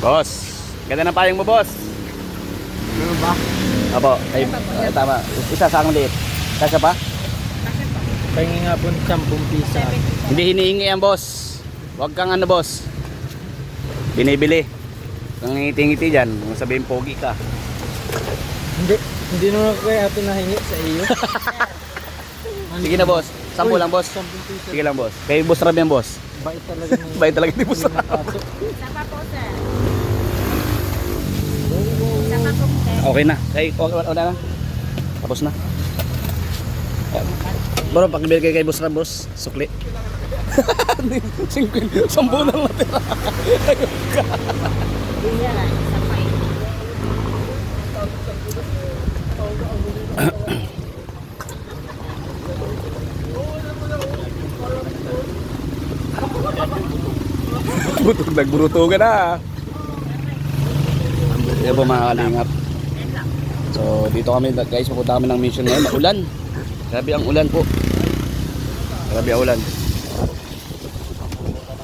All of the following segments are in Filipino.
Boss, ganda ng payong mo, boss. Ano ba? Apo, ay, tama. Isa sa akong liit. Kasa pa? Pahingi nga po 10 pisa. Hindi hinihingi yan, boss. Huwag kang ano, boss. Binibili. Kung ngiti-ngiti dyan, kung sabihin pogi ka. Hindi naman kaya ito nahingi sa iyo. Sige na, boss. 10 lang, boss. 10 pisa. Sige lang, boss. Kay boss Ram yan, boss. Bait talaga ng Bait talaga ni boss Ram. Sapa po, sir. Sapa po, sir. Okay na. Kay, wala na. Tapos na. Bro, pakibigay kay boss Ram, boss. Sukli. 10 na lang natira. Yan lang, sapa eh. Nagburuto ka na. Yan po mga kalingap. So dito kami guys, pupunta kami ng mission ngayon. Ulan. Grabe ang ulan po. Grabe ang ulan.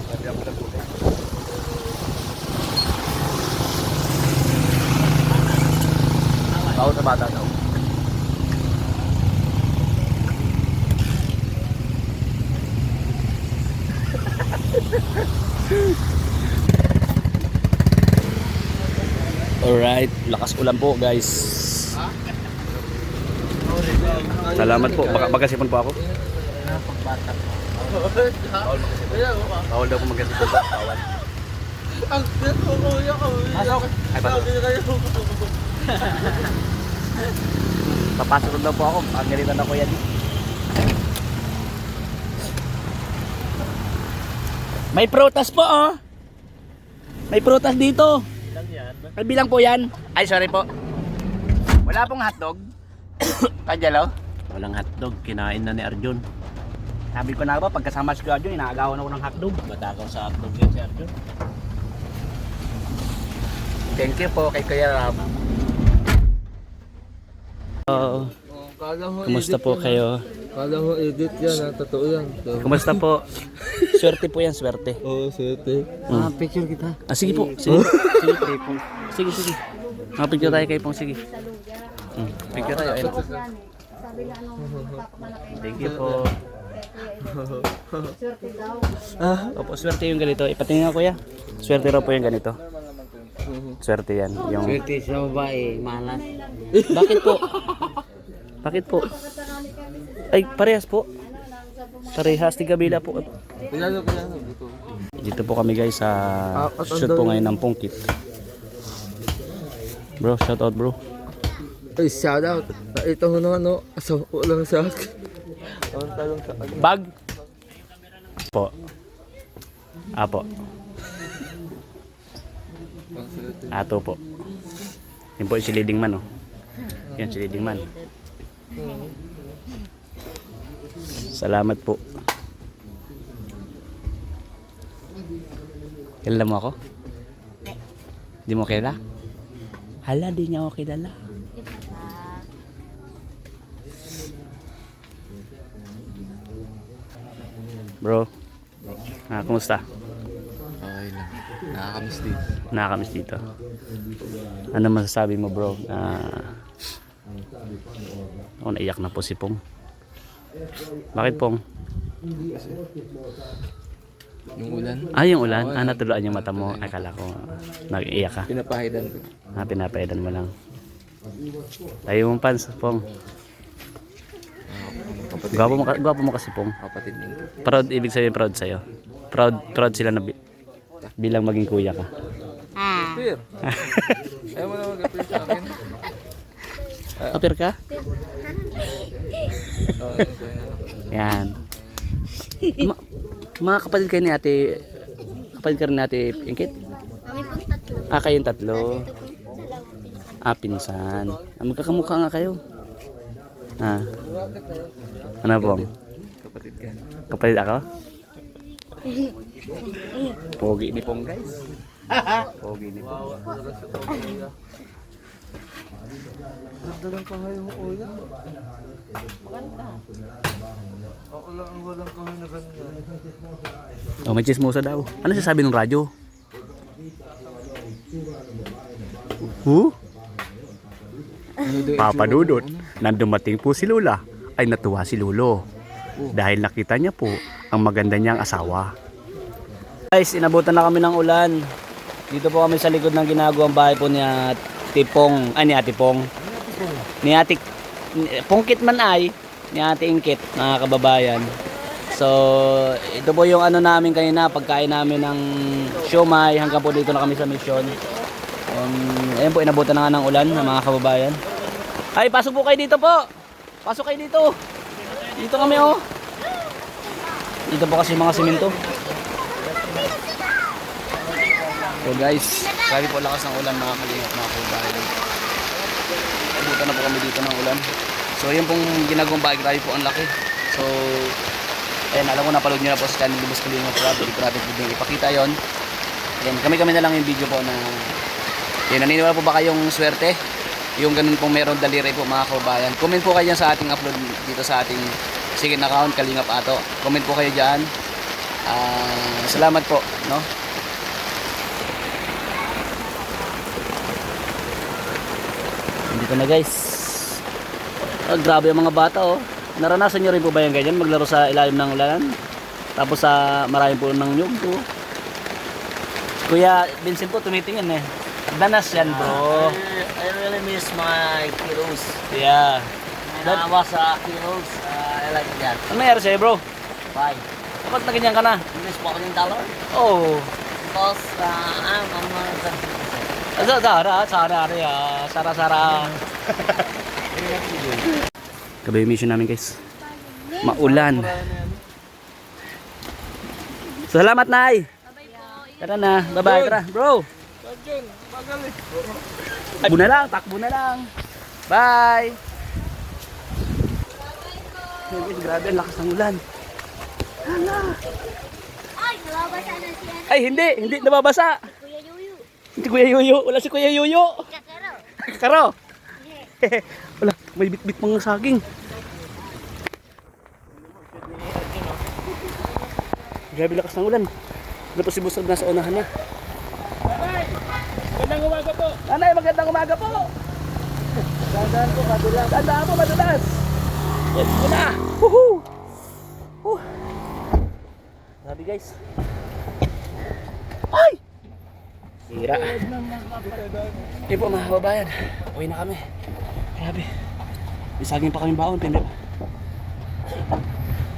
Grabe ang ulan po. Tao sa bata daw. Alright, lakas ulan po guys. Salamat po, baka sipon po ako. pagbata. Bawal daw po magkasipon po, bawal. Ang kuya ko. Pasok! Ay, pasok. Papasok daw po ako, pagalitan ako yan. May prutas po oh. May prutas dito. Ay, bilang po yan. Ay, sorry po. Wala pong hotdog. Kanjalo? Walang hotdog, kinain na ni Arjun. Sabi ko na ba, pagkasama si Arjun, inaagawan ako ng hotdog. Matakaw sa hotdog yan si Arjun. Thank you po kay Kuya Ram. Kumusta po kayo? Kala mo edit yan, ha? Totoo yan. Kumusta po? Swerte po yan, swerte. Oo, sete. Picture kita. Ah, sige po. Sige. Sige, Pong. Sige, sige. Picture tayo kay Pong, sige. Picture tayo. Ayun. Sabi nga nung papamalaki. Thank you po. Swerte daw. Opo, swerte yung ganito. Ipatingin ko ya. Swerte raw po yung ganito. Swerte yan. Yung... Swerte sa babae, malas. Bakit po? Bakit po? Ay, parehas po. Parehas, tigabila po. Pilalo. Dito po kami guys sa shoot po ngayon ng Pungkit. Bro, shout out bro. Ay, shout out. Ito ho naman, no? Asaw ko lang sa akin. Bag? Po. Apo. Ato po. Yan po yung si leading man, oh. Yan si leading man. Salamat po. Kilala mo ako? Di mo kilala? Hala, di niya ako kilala. Bro, kumusta? Okay lang. Nakakamiss dito. Nakakamiss dito. Ano masasabi mo bro? Ako naiyak na po si Pong. Bakit Pong? Yung ulan, Yung ulan. Natuluan yung mata mo. Akala ko nag-iyak ka. pinapahidan ko. Pinapaidan mo lang. Tayo mong pants Pong. Gwapo mo kasi Pong. Kapatid din. Proud, ibig sabihin proud sa'yo. Proud sila na bilang maging kuya ka. Peer. Ayaw mo na mag-appear sa akin. Apir ka? Yan. Mga kapatid kayo ni ate, kapatid ka rin ni ate Ingkit? Kami pong tatlo. Kayong tatlo. Pinsan. Magkakamukha nga kayo. Ano Pong? Kapatid ka. Kapatid ako? Pogi ni Pong guys. Pogi ni Pong. Ganda lang kahayo mo ulan. Maganda. Ako lang ang walang kahayo na ganyan. May chismosa daw. Ano sasabi ng radyo? Papa Dudut, nang dumating po si Lola, ay natuwa si Lolo. Dahil nakita niya po ang maganda niyang asawa. Guys, inabutan na kami ng ulan. Dito po kami sa likod ng ginagawang bahay po ni Ate Pong. Ni Ate Pong. Ni Ate Pongkit man ay, ni Ate Ingkit, mga kababayan. So, ito po yung ano namin kanina, pagkain namin ng siomay, hanggang po dito na kami sa mission. Ayan po, inabutan na nga ng ulan, mga kababayan. Ay, pasok po kayo dito po. Pasok kayo dito. Dito kami oh. Dito po kasi mga simento. So guys, grabe po lakas ng ulan, mga kalingap, mga kababayan. Inabutan na po kami dito ng ulan. So yun pong ginagawang bahay, grabe po ang laki. So, ayan, alam ko napaload nyo na po sa channel Lubos Kalingap Rob. Hindi ko natin pwedeng ipakita yon. Ayan, kami na lang yung video po na yun, naniniwala po ba kayong swerte? Yung ganun pong meron daliri po, mga kababayan. Comment po kayo sa ating upload dito sa ating second account, Kalingap Ato. Comment po kayo dyan. Salamat po, no? Dito na guys. Grabe ang mga bata oh. Naranasan nyo rin po ba yung ganyan? Maglaro sa ilalim ng ulan? Tapos sa maraming po ng nyug po. Kuya Vincent po tumitingin eh. Danas yan bro. I really miss my heroes. Yeah. When I was a heroes, I like that. Ano nangyari sa'yo bro? Bye. Bakit na ganyan ka na? English po ako ng dollar. Oh. Because I'm a Sara. Kabayo mission namin guys. Maulan. Salamat Nay. Tara na. Bye-bye. Tara bro. Takbo na lang. Bye. Guys, grabe ang lakas ng ulan. Ay, nababasa na siya. Ay, hindi nababasa. Kuya Yuyu. Hindi Kuya Yuyo. Wala si Kuya Yuyo. Kakaro. Karo. Wala, may bit-bit mga saging. Grabe lakas ng ulan. Ano po si Busog nasa unahan na. Magandang umaga po. Nanay, magandang umaga po. Dandaan po, madulas. Dandaan po, madulas. Let's go na. Woohoo. Grabe guys. Ay! Sira. Hindi po mga kababayan. Uwi na kami. Grabe. May saging pa kami baon.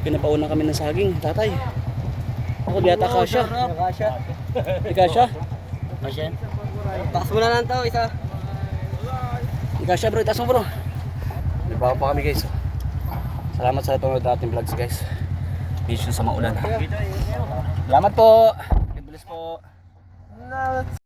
Pinapauna kami ng saging. Tatay. Ako di ata kasya. Di kasya? Kasya? Takas mo na lang to, isa. Di kasya bro. Itaas mo bro. Nagbawa pa kami guys. Salamat sa tunod nating vlogs guys. Mission sa maulan. Salamat po. God bless po.